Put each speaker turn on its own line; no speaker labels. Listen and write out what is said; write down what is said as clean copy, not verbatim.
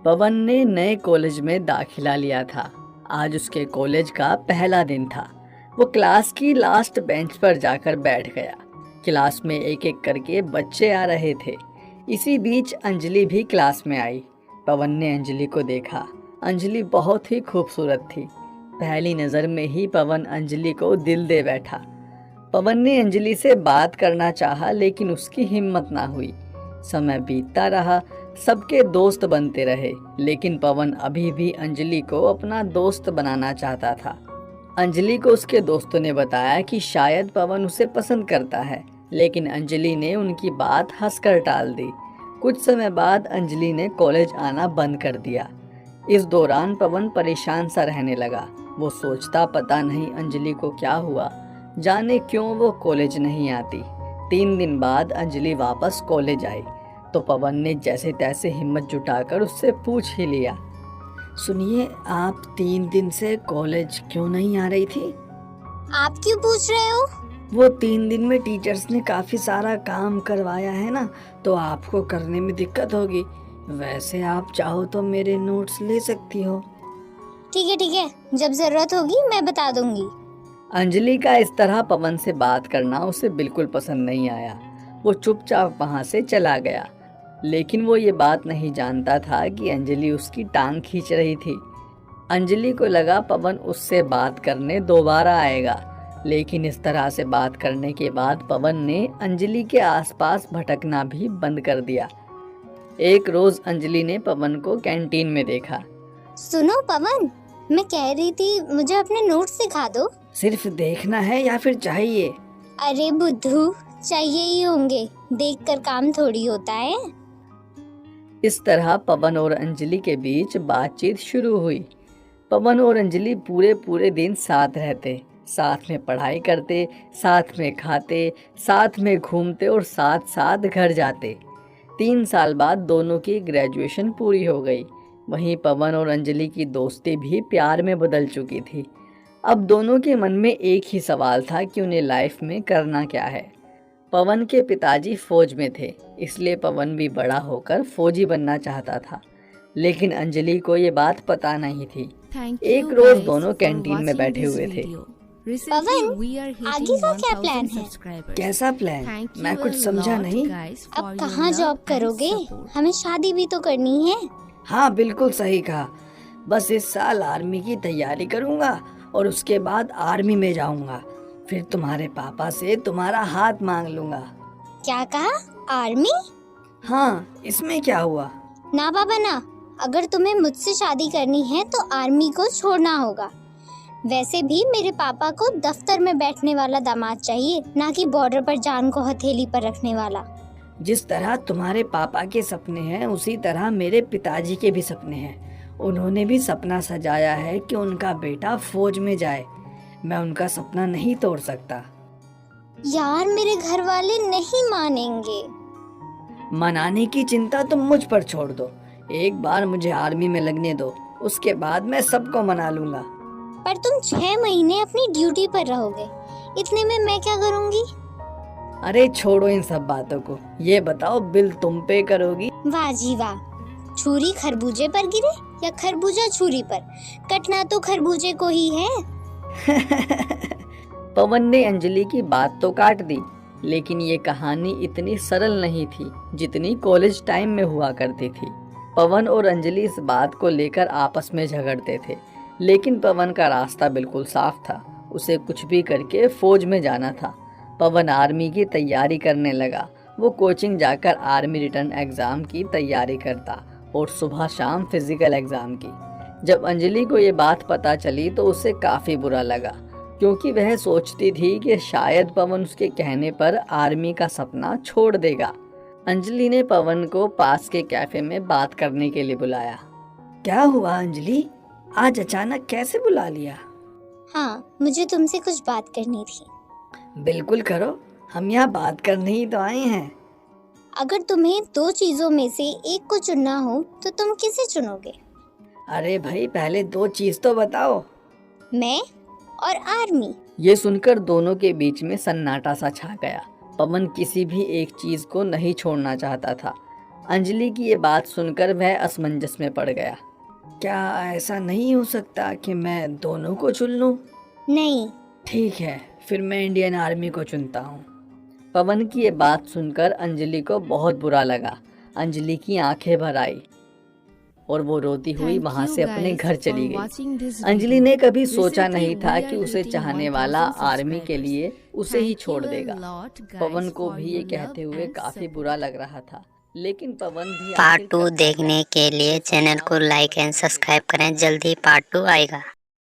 पवन ने नए कॉलेज में दाखिला लिया था। आज उसके कॉलेज का पहला दिन था। वो क्लास की लास्ट बेंच पर जाकर बैठ गया। क्लास में एक एक करके बच्चे आ रहे थे। इसी बीच अंजलि भी क्लास में आई। पवन ने अंजलि को देखा। अंजलि बहुत ही खूबसूरत थी। पहली नज़र में ही पवन अंजलि को दिल दे बैठा। पवन ने अंजलि से बात करना चाहा, लेकिन उसकी हिम्मत ना हुई। समय बीतता रहा, सबके दोस्त बनते रहे, लेकिन पवन अभी भी अंजलि को अपना दोस्त बनाना चाहता था। अंजलि को उसके दोस्तों ने बताया कि शायद पवन उसे पसंद करता है, लेकिन अंजलि ने उनकी बात हंसकर टाल दी। कुछ समय बाद अंजलि ने कॉलेज आना बंद कर दिया। इस दौरान पवन परेशान सा रहने लगा। वो सोचता, पता नहीं अंजलि को क्या हुआ, जाने क्यों वो कॉलेज नहीं आती। 3 दिन बाद अंजलि वापस कॉलेज आई तो पवन ने जैसे तैसे हिम्मत जुटाकर उससे पूछ ही लिया, सुनिए, आप 3 दिन से कॉलेज क्यों नहीं आ रही थी?
आप क्यों पूछ रहे हो?
वो 3 दिन में टीचर्स ने काफी सारा काम करवाया है ना, तो आपको करने में दिक्कत होगी। वैसे आप चाहो तो मेरे नोट्स ले सकती हो।
ठीक है, जब जरूरत होगी मैं बता दूंगी।
अंजलि का इस तरह पवन से बात करना उसे बिल्कुल पसंद नहीं आया। वो चुपचाप वहां से चला गया, लेकिन वो ये बात नहीं जानता था कि अंजलि उसकी टांग खींच रही थी। अंजलि को लगा पवन उससे बात करने दोबारा आएगा, लेकिन इस तरह से बात करने के बाद पवन ने अंजलि के आसपास भटकना भी बंद कर दिया। एक रोज अंजलि ने पवन को कैंटीन में देखा।
सुनो पवन, मैं कह रही थी मुझे अपने नोट्स दिखा दो।
सिर्फ देखना है या फिर चाहिए?
अरे बुद्धू, चाहिए ही होंगे, देखकर काम थोड़ी होता है।
इस तरह पवन और अंजलि के बीच बातचीत शुरू हुई। पवन और अंजलि पूरे दिन साथ रहते, साथ में पढ़ाई करते, साथ में खाते, साथ में घूमते और साथ साथ घर जाते। 3 साल बाद दोनों की ग्रेजुएशन पूरी हो गई। वहीं पवन और अंजलि की दोस्ती भी प्यार में बदल चुकी थी। अब दोनों के मन में एक ही सवाल था कि उन्हें लाइफ में करना क्या है। पवन के पिताजी फौज में थे, इसलिए पवन भी बड़ा होकर फौजी बनना चाहता था, लेकिन अंजलि को ये बात पता नहीं थी। एक रोज दोनों कैंटीन में बैठे हुए थे।
पवन, आगे का क्या प्लान है?
कैसा प्लान? मैं कुछ समझा नहीं।
अब कहाँ जॉब करोगे? हमें शादी भी तो करनी है।
हाँ, बिल्कुल सही कहा। बस इस साल आर्मी की तैयारी करूंगा और उसके बाद आर्मी में जाऊंगा। फिर तुम्हारे पापा से तुम्हारा हाथ मांग लूंगा।
क्या कहा? आर्मी?
हाँ, इसमें क्या हुआ?
ना बाबा ना, अगर तुम्हें मुझसे शादी करनी है तो आर्मी को छोड़ना होगा। वैसे भी मेरे पापा को दफ्तर में बैठने वाला दामाद चाहिए, ना कि बॉर्डर पर जान को हथेली पर रखने वाला।
जिस तरह तुम्हारे पापा के सपने हैं, उसी तरह मेरे पिताजी के भी सपने हैं। उन्होंने भी सपना सजाया है कि उनका बेटा फौज में जाए। मैं उनका सपना नहीं तोड़ सकता।
यार, मेरे घर वाले नहीं मानेंगे।
मनाने की चिंता तुम मुझ पर छोड़ दो। एक बार मुझे आर्मी में लगने दो, उसके बाद मैं सबको मना लूंगा।
पर तुम 6 महीने अपनी ड्यूटी पर रहोगे, इतने में मैं क्या करूंगी?
अरे छोड़ो इन सब बातों को। ये बताओ, बिल तुम पे करोगी?
वाह जी वाह, छुरी खरबूजे पर गिरे या खरबूजा छुरी पर? कटना तो खरबूजे को ही है।
पवन ने अंजलि की बात तो काट दी, लेकिन ये कहानी इतनी सरल नहीं थी जितनी कॉलेज टाइम में हुआ करती थी। पवन और अंजलि इस बात को लेकर आपस में झगड़ते थे, लेकिन पवन का रास्ता बिल्कुल साफ था। उसे कुछ भी करके फौज में जाना था। पवन आर्मी की तैयारी करने लगा। वो कोचिंग जाकर आर्मी रिटर्न एग्जाम की तैयारी करता और सुबह शाम फिजिकल एग्जाम की। जब अंजलि को ये बात पता चली तो उसे काफ़ी बुरा लगा, क्योंकि वह सोचती थी कि शायद पवन उसके कहने पर आर्मी का सपना छोड़ देगा। अंजलि ने पवन को पास के कैफे में बात करने के लिए बुलाया। क्या हुआ अंजलि, आज अचानक कैसे बुला लिया?
हाँ, मुझे तुमसे कुछ बात करनी थी।
बिल्कुल करो, हम यहाँ बात करने ही तो आए हैं।
अगर तुम्हें 2 चीजों में से एक को चुनना हो तो तुम किसे चुनोगे?
अरे भाई, पहले 2 चीज तो बताओ।
मैं और आर्मी।
ये सुनकर दोनों के बीच में सन्नाटा सा छा गया। पवन किसी भी एक चीज को नहीं छोड़ना चाहता था। अंजलि की ये बात सुनकर वह असमंजस में पड़ गया। क्या ऐसा नहीं हो सकता कि मैं दोनों को चुन लूं?
नहीं।
ठीक है, फिर मैं इंडियन आर्मी को चुनता हूँ। पवन की ये बात सुनकर अंजलि को बहुत बुरा लगा। अंजलि की आंखें भर आई और वो रोती हुई वहां से अपने घर चली गई। अंजलि ने कभी सोचा नहीं था कि उसे चाहने वाला आर्मी के लिए उसे ही छोड़ देगा। पवन को भी ये कहते हुए काफी बुरा लग रहा था, लेकिन पवन भी
पार्ट 2 देखने के लिए चैनल को लाइक एंड सब्सक्राइब करें। जल्दी पार्ट 2 आएगा।